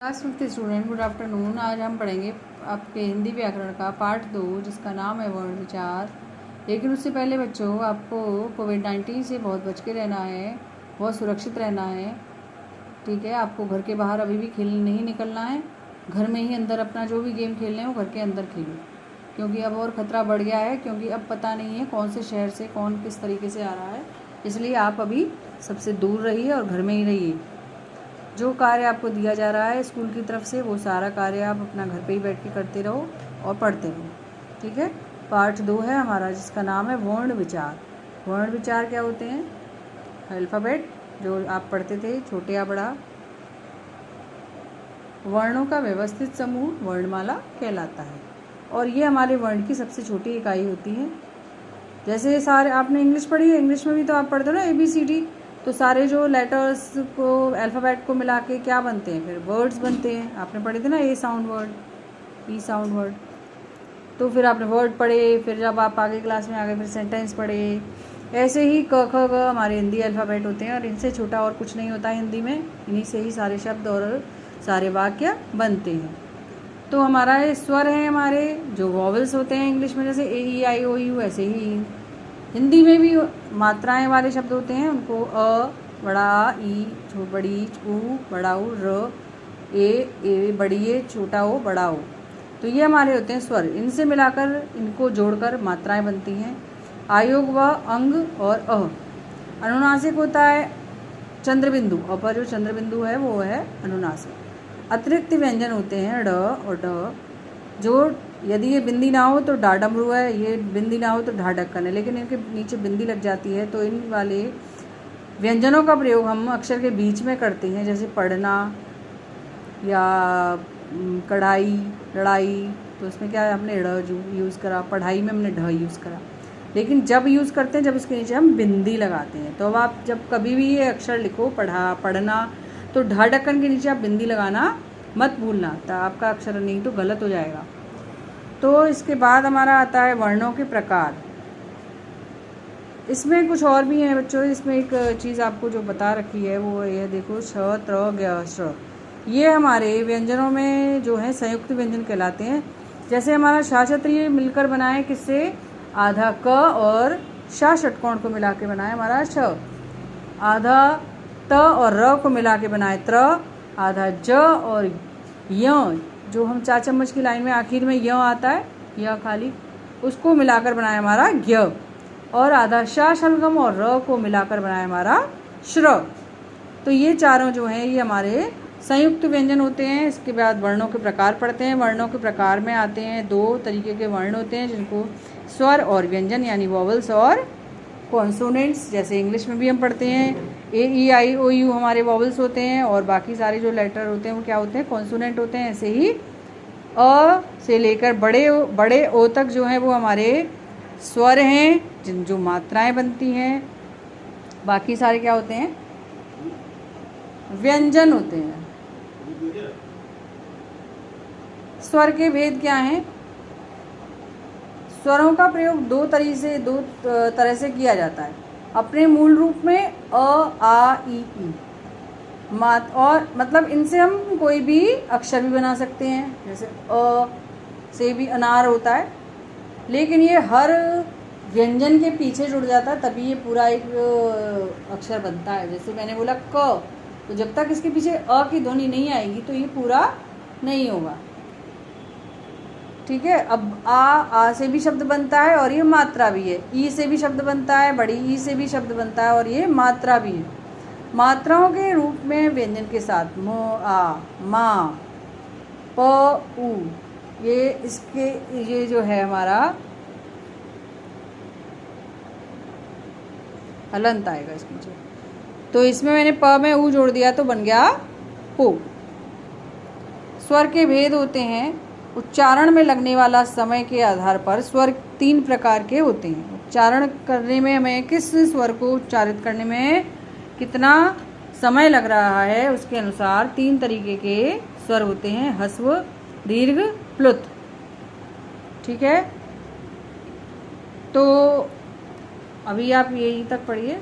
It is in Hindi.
Class 5th student, good afternoon. आज हम पढ़ेंगे आपके हिंदी व्याकरण का पार्ट 2, जिसका नाम है वर्ण विचार। लेकिन उससे पहले बच्चों, आपको कोविड-19 से बहुत बच के रहना है, बहुत सुरक्षित रहना है। ठीक है, आपको घर के बाहर अभी भी खेल नहीं निकलना है। घर में ही अंदर अपना जो भी गेम खेलने हो घर के अंदर खेलो, क्योंकि अब और ख़तरा बढ़ गया है। क्योंकि अब पता नहीं है कौन से शहर से कौन किस तरीके से आ रहा है, इसलिए आप अभी सबसे दूर रहिए और घर में ही रहिए। जो कार्य आपको दिया जा रहा है स्कूल की तरफ से, वो सारा कार्य आप अपना घर पे ही बैठ के करते रहो और पढ़ते रहो। ठीक है, पार्ट 2 है हमारा, जिसका नाम है वर्ण विचार। वर्ण विचार क्या होते हैं? अल्फ़ाबेट जो आप पढ़ते थे, छोटे या बड़ा, वर्णों का व्यवस्थित समूह वर्णमाला कहलाता है। और ये हमारे वर्ण की सबसे छोटी इकाई होती है। जैसे सारे आपने इंग्लिश पढ़ी है, इंग्लिश में भी तो आप पढ़ते हो ना ABCD, तो सारे जो लेटर्स को, अल्फ़ाबेट को मिला के क्या बनते हैं? फिर वर्ड्स बनते हैं। आपने पढ़े थे ना A sound word, E sound word. तो फिर आपने वर्ड पढ़े, फिर जब आप आगे क्लास में आ गए फिर सेंटेंस पढ़े। ऐसे ही क ख ग हमारे हिंदी अल्फ़ाबेट होते हैं, और इनसे छोटा और कुछ नहीं होता है हिंदी में। इन्हीं से ही सारे शब्द और सारे वाक्य बनते हैं। तो हमारा ये स्वर है, हमारे जो वॉवल्स होते हैं इंग्लिश में, जैसे A, E, I, O, U, ऐसे ही हिंदी में भी मात्राएं वाले शब्द होते हैं। उनको अ बड़ा आ, ई बड़ी ऊ बड़ा ऊ, र ए बड़ी ए छोटा ओ बड़ा ओ। तो ये हमारे होते हैं स्वर। इनसे मिलाकर, इनको जोड़कर मात्राएं बनती हैं। आयोग व अंग और अनुनासिक होता है चंद्रबिंदु। अ पर जो चंद्रबिंदु है वो है अनुनासिक। अतिरिक्त व्यंजन होते हैं ड और ड, जो यदि ये बिंदी ना हो तो डा डमरू है, ये बिंदी ना हो तो ढा ढक्कन है। लेकिन इनके नीचे बिंदी लग जाती है, तो इन वाले व्यंजनों का प्रयोग हम अक्षर के बीच में करते हैं, जैसे पढ़ना या कढ़ाई, लड़ाई। तो इसमें क्या है, हमने ड़ यूज़ करा। पढ़ाई में हमने ढ यूज़ करा। लेकिन जब यूज़ करते हैं, जब इसके नीचे हम बिंदी लगाते हैं। तो अब आप जब कभी भी ये अक्षर लिखो, पढ़ना, तो ढा ढक्कन के नीचे आप बिंदी लगाना मत भूलना, तो आपका अक्षर नहीं तो गलत हो जाएगा। तो इसके बाद हमारा आता है वर्णों के प्रकार। इसमें कुछ और भी हैं बच्चों। इसमें एक चीज़ आपको जो बता रखी है वो ये देखो, श त्र ग श। ये हमारे व्यंजनों में जो है संयुक्त व्यंजन कहलाते हैं। जैसे हमारा शा क्षत्रिय मिलकर बनाए किससे? आधा क और शा षटकोण को मिला के बनाए हमारा श। आधा त और र को मिला के बनाए त्र। आधा ज और य, जो हम 4 चम्मच की लाइन में आखिर में य आता है, य खाली, उसको मिलाकर बनाया हमारा ज्ञ। और आधा शा शलगम और र को मिलाकर बनाया हमारा श्र। तो ये चारों जो हैं ये हमारे संयुक्त व्यंजन होते हैं। इसके बाद वर्णों के प्रकार पढ़ते हैं। वर्णों के प्रकार में आते हैं 2 तरीके के वर्ण होते हैं, जिनको स्वर और व्यंजन यानी वॉवल्स और कॉन्सोनेंट्स, जैसे इंग्लिश में भी हम पढ़ते हैं A, E, I, O, U हमारे वॉवल्स होते हैं, और बाकी सारे जो लेटर होते हैं वो क्या होते हैं? कॉन्सोनेंट होते हैं। ऐसे ही अ से लेकर बड़े ओ तक जो है वो हमारे स्वर हैं, जिन जो मात्राएं बनती हैं। बाकी सारे क्या होते हैं? व्यंजन होते हैं। स्वर के भेद क्या हैं? स्वरों का प्रयोग 2 तरह से किया जाता है। अपने मूल रूप में अ, आ, ई, और मतलब इनसे हम कोई भी अक्षर भी बना सकते हैं। जैसे अ से भी अनार होता है, लेकिन ये हर व्यंजन के पीछे जुड़ जाता है, तभी ये पूरा एक अक्षर बनता है। जैसे मैंने बोला क, तो जब तक इसके पीछे अ की ध्वनि नहीं आएगी तो ये पूरा नहीं होगा। ठीक है, अब आ से भी शब्द बनता है और ये मात्रा भी है। ई से भी शब्द बनता है, बड़ी ई से भी शब्द बनता है और ये मात्रा भी है। मात्राओं के रूप में व्यंजन के साथ म, आ, मा, प, उ, ये जो है हमारा हलंत आएगा इसके नीचे। तो इसमें मैंने प में उ जोड़ दिया तो बन गया पो। स्वर के भेद होते हैं। उच्चारण में लगने वाला समय के आधार पर स्वर 3 प्रकार के होते हैं। उच्चारण करने में हमें किस स्वर को उच्चारित करने में कितना समय लग रहा है, उसके अनुसार 3 तरीके के स्वर होते हैं, ह्रस्व, दीर्घ, प्लुत। ठीक है, तो अभी आप यहीं तक पढ़िए।